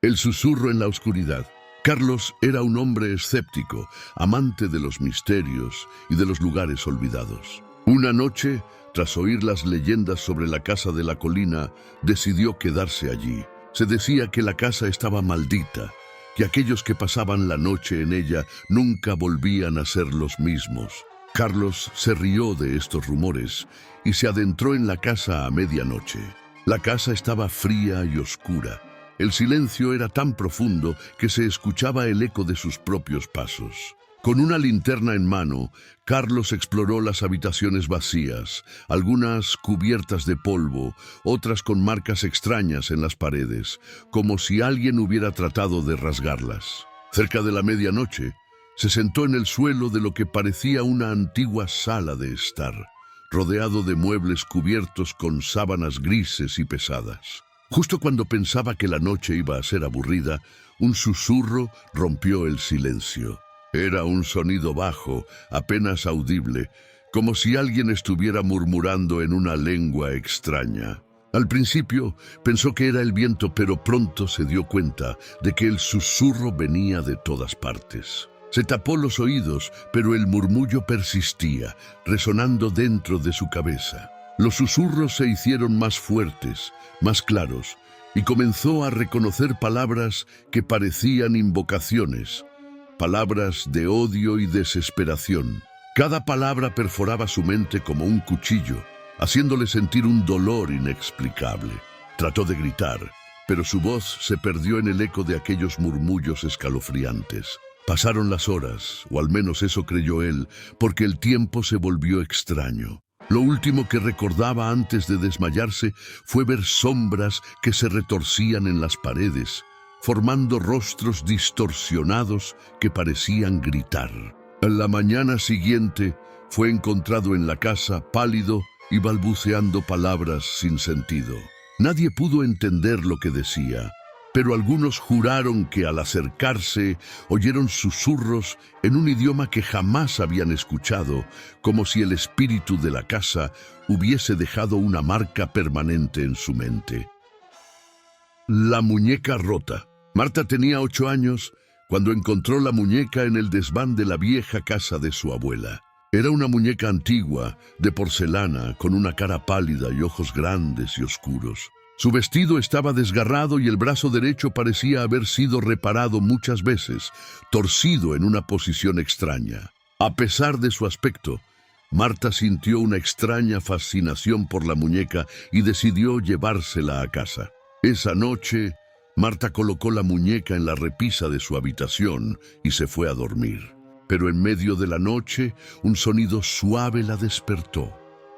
El susurro en la oscuridad. Carlos era un hombre escéptico, amante de los misterios y de los lugares olvidados. Una noche, tras oír las leyendas sobre la casa de la colina, decidió quedarse allí. Se decía que la casa estaba maldita, que aquellos que pasaban la noche en ella nunca volvían a ser los mismos. Carlos se rió de estos rumores y se adentró en la casa a medianoche. La casa estaba fría y oscura. El silencio era tan profundo que se escuchaba el eco de sus propios pasos. Con una linterna en mano, Carlos exploró las habitaciones vacías, algunas cubiertas de polvo, otras con marcas extrañas en las paredes, como si alguien hubiera tratado de rasgarlas. Cerca de la medianoche, se sentó en el suelo de lo que parecía una antigua sala de estar, rodeado de muebles cubiertos con sábanas grises y pesadas. Justo cuando pensaba que la noche iba a ser aburrida, un susurro rompió el silencio. Era un sonido bajo, apenas audible, como si alguien estuviera murmurando en una lengua extraña. Al principio pensó que era el viento, pero pronto se dio cuenta de que el susurro venía de todas partes. Se tapó los oídos, pero el murmullo persistía, resonando dentro de su cabeza. Los susurros se hicieron más fuertes, más claros, y comenzó a reconocer palabras que parecían invocaciones, palabras de odio y desesperación. Cada palabra perforaba su mente como un cuchillo, haciéndole sentir un dolor inexplicable. Trató de gritar, pero su voz se perdió en el eco de aquellos murmullos escalofriantes. Pasaron las horas, o al menos eso creyó él, porque el tiempo se volvió extraño. Lo último que recordaba antes de desmayarse fue ver sombras que se retorcían en las paredes, formando rostros distorsionados que parecían gritar. A la mañana siguiente fue encontrado en la casa, pálido y balbuceando palabras sin sentido. Nadie pudo entender lo que decía, pero algunos juraron que al acercarse oyeron susurros en un idioma que jamás habían escuchado, como si el espíritu de la casa hubiese dejado una marca permanente en su mente. La muñeca rota. Marta tenía 8 años cuando encontró la muñeca en el desván de la vieja casa de su abuela. Era una muñeca antigua, de porcelana, con una cara pálida y ojos grandes y oscuros. Su vestido estaba desgarrado y el brazo derecho parecía haber sido reparado muchas veces, torcido en una posición extraña. A pesar de su aspecto, Marta sintió una extraña fascinación por la muñeca y decidió llevársela a casa. Esa noche, Marta colocó la muñeca en la repisa de su habitación y se fue a dormir. Pero en medio de la noche, un sonido suave la despertó,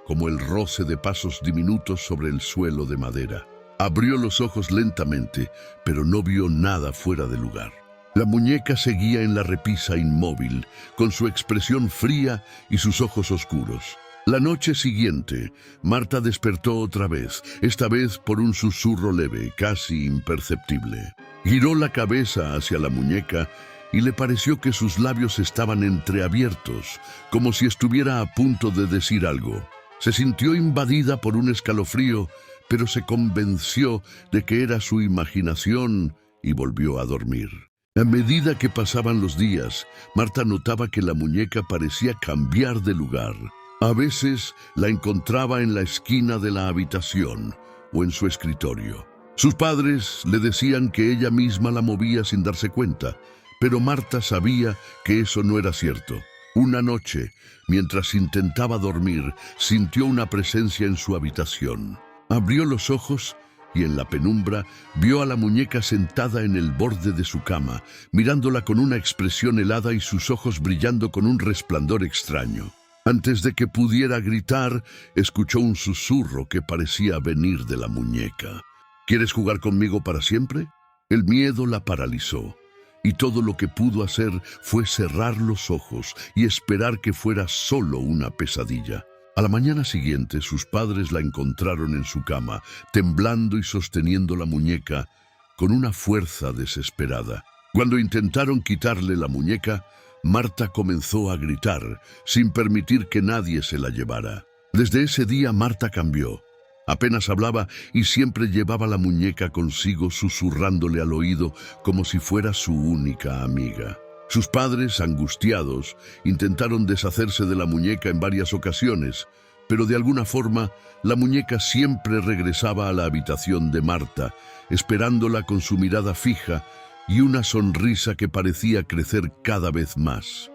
como el roce de pasos diminutos sobre el suelo de madera. Abrió los ojos lentamente, pero no vio nada fuera de lugar. La muñeca seguía en la repisa inmóvil, con su expresión fría y sus ojos oscuros. La noche siguiente, Marta despertó otra vez, esta vez por un susurro leve, casi imperceptible. Giró la cabeza hacia la muñeca y le pareció que sus labios estaban entreabiertos, como si estuviera a punto de decir algo. Se sintió invadida por un escalofrío, pero se convenció de que era su imaginación y volvió a dormir. A medida que pasaban los días, Marta notaba que la muñeca parecía cambiar de lugar. A veces la encontraba en la esquina de la habitación o en su escritorio. Sus padres le decían que ella misma la movía sin darse cuenta, pero Marta sabía que eso no era cierto. Una noche, mientras intentaba dormir, sintió una presencia en su habitación. Abrió los ojos y en la penumbra vio a la muñeca sentada en el borde de su cama, mirándola con una expresión helada y sus ojos brillando con un resplandor extraño. Antes de que pudiera gritar, escuchó un susurro que parecía venir de la muñeca. ¿Quieres jugar conmigo para siempre? El miedo la paralizó, y todo lo que pudo hacer fue cerrar los ojos y esperar que fuera solo una pesadilla. A la mañana siguiente, sus padres la encontraron en su cama, temblando y sosteniendo la muñeca con una fuerza desesperada. Cuando intentaron quitarle la muñeca, Marta comenzó a gritar, sin permitir que nadie se la llevara. Desde ese día, Marta cambió. Apenas hablaba y siempre llevaba la muñeca consigo, susurrándole al oído como si fuera su única amiga. Sus padres, angustiados, intentaron deshacerse de la muñeca en varias ocasiones, pero de alguna forma la muñeca siempre regresaba a la habitación de Marta, esperándola con su mirada fija y una sonrisa que parecía crecer cada vez más.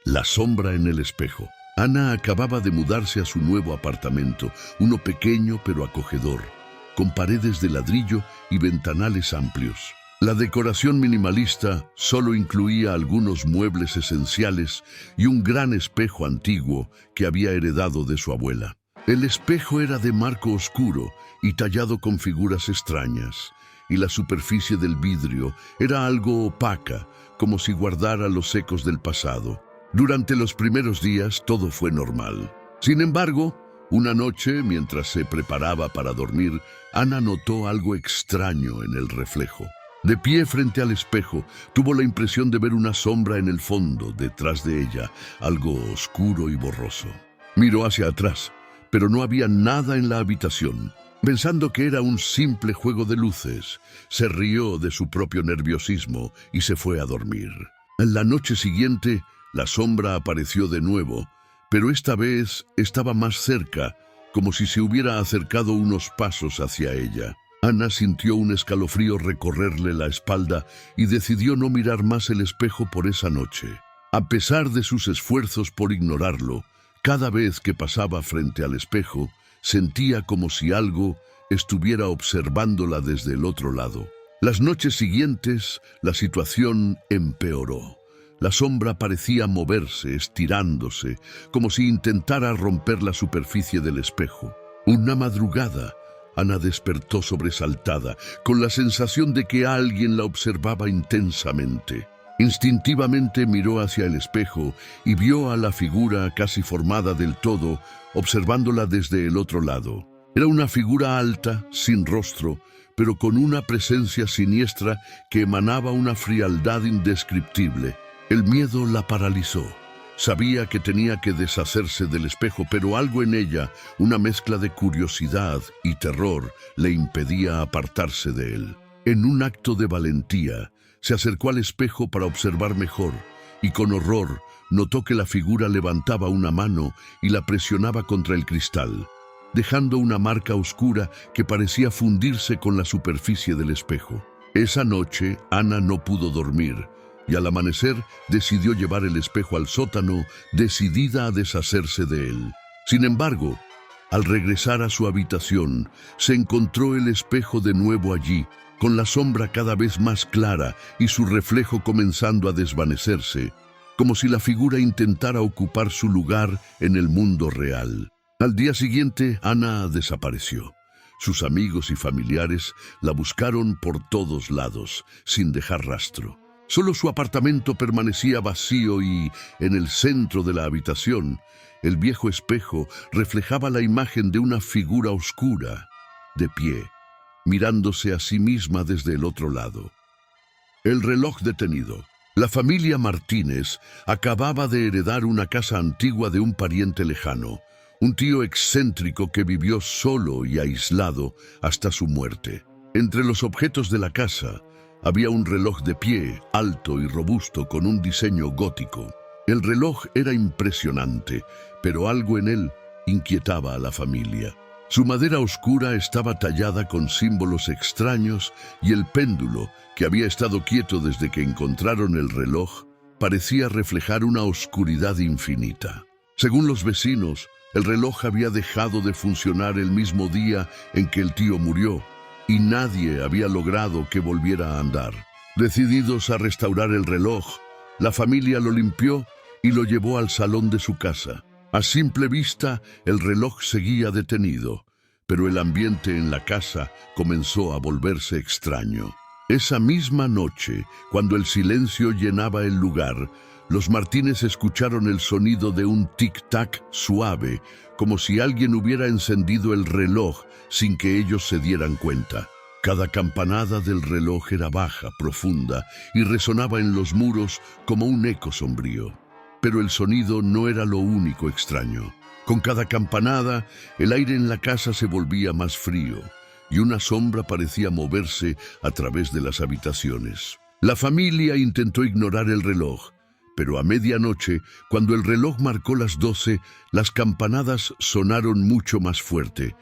La sombra en el espejo. Ana acababa de mudarse a su nuevo apartamento, uno pequeño pero acogedor, con paredes de ladrillo y ventanales amplios. La decoración minimalista solo incluía algunos muebles esenciales y un gran espejo antiguo que había heredado de su abuela. El espejo era de marco oscuro y tallado con figuras extrañas, y la superficie del vidrio era algo opaca, como si guardara los ecos del pasado. Durante los primeros días todo fue normal. Sin embargo, una noche, mientras se preparaba para dormir, Ana notó algo extraño en el reflejo. De pie frente al espejo, tuvo la impresión de ver una sombra en el fondo, detrás de ella, algo oscuro y borroso. Miró hacia atrás, pero no había nada en la habitación. Pensando que era un simple juego de luces, se rió de su propio nerviosismo y se fue a dormir. En la noche siguiente, la sombra apareció de nuevo, pero esta vez estaba más cerca, como si se hubiera acercado unos pasos hacia ella. Ana sintió un escalofrío recorrerle la espalda y decidió no mirar más el espejo por esa noche. A pesar de sus esfuerzos por ignorarlo, cada vez que pasaba frente al espejo, sentía como si algo estuviera observándola desde el otro lado. Las noches siguientes, la situación empeoró. La sombra parecía moverse, estirándose, como si intentara romper la superficie del espejo. Una madrugada, Ana despertó sobresaltada, con la sensación de que alguien la observaba intensamente. Instintivamente miró hacia el espejo y vio a la figura casi formada del todo, observándola desde el otro lado. Era una figura alta, sin rostro, pero con una presencia siniestra que emanaba una frialdad indescriptible. El miedo la paralizó. Sabía que tenía que deshacerse del espejo, pero algo en ella, una mezcla de curiosidad y terror, le impedía apartarse de él. En un acto de valentía, se acercó al espejo para observar mejor, y con horror notó que la figura levantaba una mano y la presionaba contra el cristal, dejando una marca oscura que parecía fundirse con la superficie del espejo. Esa noche, Ana no pudo dormir, y al amanecer decidió llevar el espejo al sótano, decidida a deshacerse de él. Sin embargo, al regresar a su habitación, se encontró el espejo de nuevo allí, con la sombra cada vez más clara y su reflejo comenzando a desvanecerse, como si la figura intentara ocupar su lugar en el mundo real. Al día siguiente, Ana desapareció. Sus amigos y familiares la buscaron por todos lados, sin dejar rastro. Solo su apartamento permanecía vacío y, en el centro de la habitación, el viejo espejo reflejaba la imagen de una figura oscura, de pie, mirándose a sí misma desde el otro lado. El reloj detenido. La familia Martínez acababa de heredar una casa antigua de un pariente lejano, un tío excéntrico que vivió solo y aislado hasta su muerte. Entre los objetos de la casa, había un reloj de pie, alto y robusto, con un diseño gótico. El reloj era impresionante, pero algo en él inquietaba a la familia. Su madera oscura estaba tallada con símbolos extraños y el péndulo, que había estado quieto desde que encontraron el reloj, parecía reflejar una oscuridad infinita. Según los vecinos, el reloj había dejado de funcionar el mismo día en que el tío murió, y nadie había logrado que volviera a andar. Decididos a restaurar el reloj, la familia lo limpió y lo llevó al salón de su casa. A simple vista, el reloj seguía detenido, pero el ambiente en la casa comenzó a volverse extraño. Esa misma noche, cuando el silencio llenaba el lugar, los Martínez escucharon el sonido de un tic-tac suave, como si alguien hubiera encendido el reloj sin que ellos se dieran cuenta. Cada campanada del reloj era baja, profunda, y resonaba en los muros como un eco sombrío. Pero el sonido no era lo único extraño. Con cada campanada, el aire en la casa se volvía más frío y una sombra parecía moverse a través de las habitaciones. La familia intentó ignorar el reloj, pero a medianoche, cuando el reloj marcó las 12, las campanadas sonaron mucho más fuerte,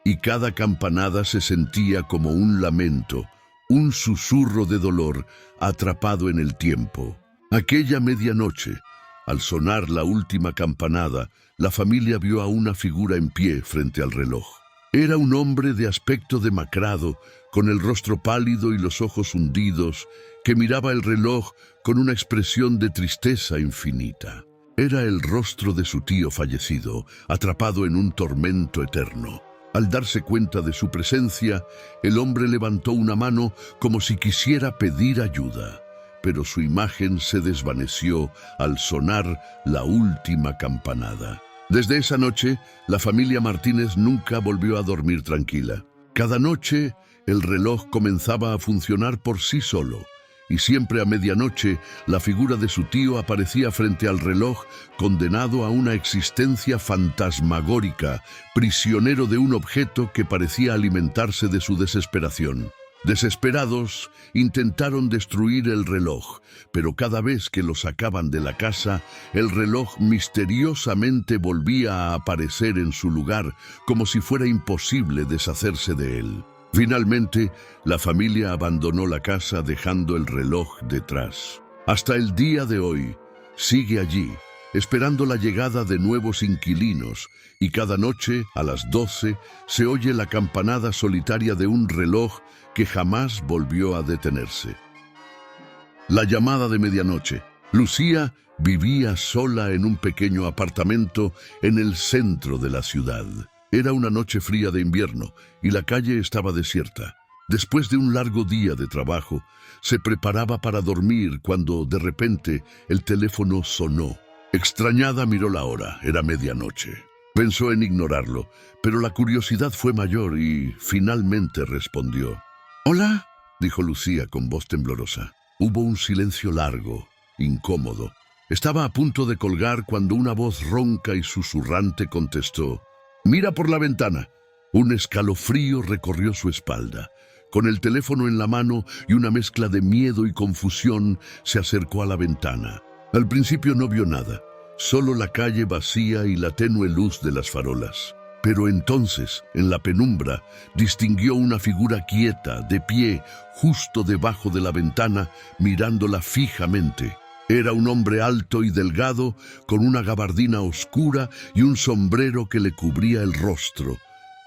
y cada campanada se sentía como un lamento, un susurro de dolor atrapado en el tiempo. Aquella medianoche, al sonar la última campanada, la familia vio a una figura en pie frente al reloj. Era un hombre de aspecto demacrado, con el rostro pálido y los ojos hundidos, que miraba el reloj con una expresión de tristeza infinita. Era el rostro de su tío fallecido, atrapado en un tormento eterno. Al darse cuenta de su presencia, el hombre levantó una mano como si quisiera pedir ayuda, pero su imagen se desvaneció al sonar la última campanada. Desde esa noche, la familia Martínez nunca volvió a dormir tranquila. Cada noche, el reloj comenzaba a funcionar por sí solo, y siempre a medianoche, la figura de su tío aparecía frente al reloj, condenado a una existencia fantasmagórica, prisionero de un objeto que parecía alimentarse de su desesperación. Desesperados, intentaron destruir el reloj, pero cada vez que lo sacaban de la casa, el reloj misteriosamente volvía a aparecer en su lugar, como si fuera imposible deshacerse de él. Finalmente, la familia abandonó la casa dejando el reloj detrás. Hasta el día de hoy, sigue allí, esperando la llegada de nuevos inquilinos, y cada noche, a las 12, se oye la campanada solitaria de un reloj que jamás volvió a detenerse. La llamada de medianoche. Lucía vivía sola en un pequeño apartamento en el centro de la ciudad. Era una noche fría de invierno y la calle estaba desierta. Después de un largo día de trabajo, se preparaba para dormir cuando, de repente, el teléfono sonó. Extrañada miró la hora, era medianoche. Pensó en ignorarlo, pero la curiosidad fue mayor y finalmente respondió. «¿Hola?», dijo Lucía con voz temblorosa. Hubo un silencio largo, incómodo. Estaba a punto de colgar cuando una voz ronca y susurrante contestó. «Mira por la ventana». Un escalofrío recorrió su espalda. Con el teléfono en la mano y una mezcla de miedo y confusión, se acercó a la ventana. Al principio no vio nada, solo la calle vacía y la tenue luz de las farolas. Pero entonces, en la penumbra, distinguió una figura quieta, de pie, justo debajo de la ventana, mirándola fijamente. Era un hombre alto y delgado, con una gabardina oscura y un sombrero que le cubría el rostro,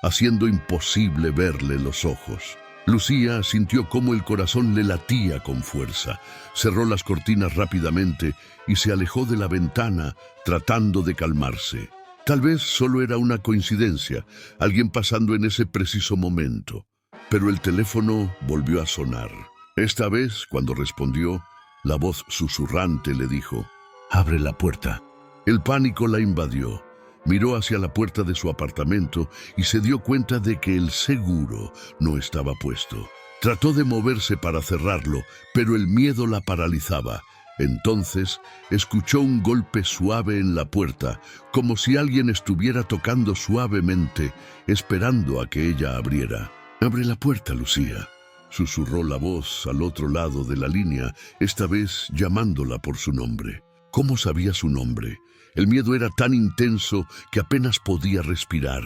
haciendo imposible verle los ojos. Lucía sintió cómo el corazón le latía con fuerza. Cerró las cortinas rápidamente y se alejó de la ventana, tratando de calmarse. Tal vez solo era una coincidencia, alguien pasando en ese preciso momento. Pero el teléfono volvió a sonar. Esta vez, cuando respondió, la voz susurrante le dijo, «Abre la puerta». El pánico la invadió. Miró hacia la puerta de su apartamento y se dio cuenta de que el seguro no estaba puesto. Trató de moverse para cerrarlo, pero el miedo la paralizaba. Entonces, escuchó un golpe suave en la puerta, como si alguien estuviera tocando suavemente, esperando a que ella abriera. «Abre la puerta, Lucía», susurró la voz al otro lado de la línea, esta vez llamándola por su nombre. ¿Cómo sabía su nombre? El miedo era tan intenso que apenas podía respirar.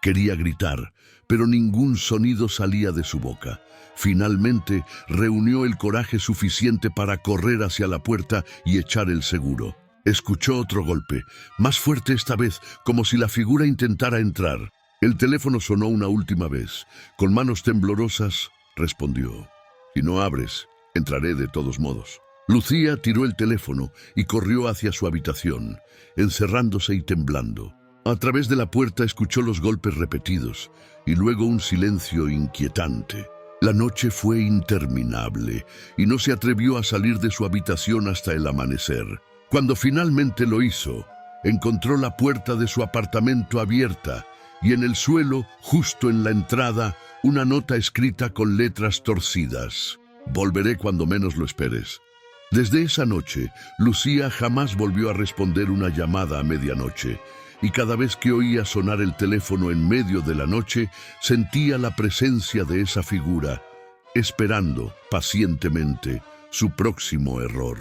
Quería gritar, pero ningún sonido salía de su boca. Finalmente, reunió el coraje suficiente para correr hacia la puerta y echar el seguro. Escuchó otro golpe, más fuerte esta vez, como si la figura intentara entrar. El teléfono sonó una última vez. Con manos temblorosas, respondió. «Si no abres, entraré de todos modos». Lucía tiró el teléfono y corrió hacia su habitación, encerrándose y temblando. A través de la puerta escuchó los golpes repetidos y luego un silencio inquietante. La noche fue interminable y no se atrevió a salir de su habitación hasta el amanecer. Cuando finalmente lo hizo, encontró la puerta de su apartamento abierta y en el suelo, justo en la entrada, una nota escrita con letras torcidas. «Volveré cuando menos lo esperes». Desde esa noche, Lucía jamás volvió a responder una llamada a medianoche, y cada vez que oía sonar el teléfono en medio de la noche, sentía la presencia de esa figura, esperando pacientemente su próximo error.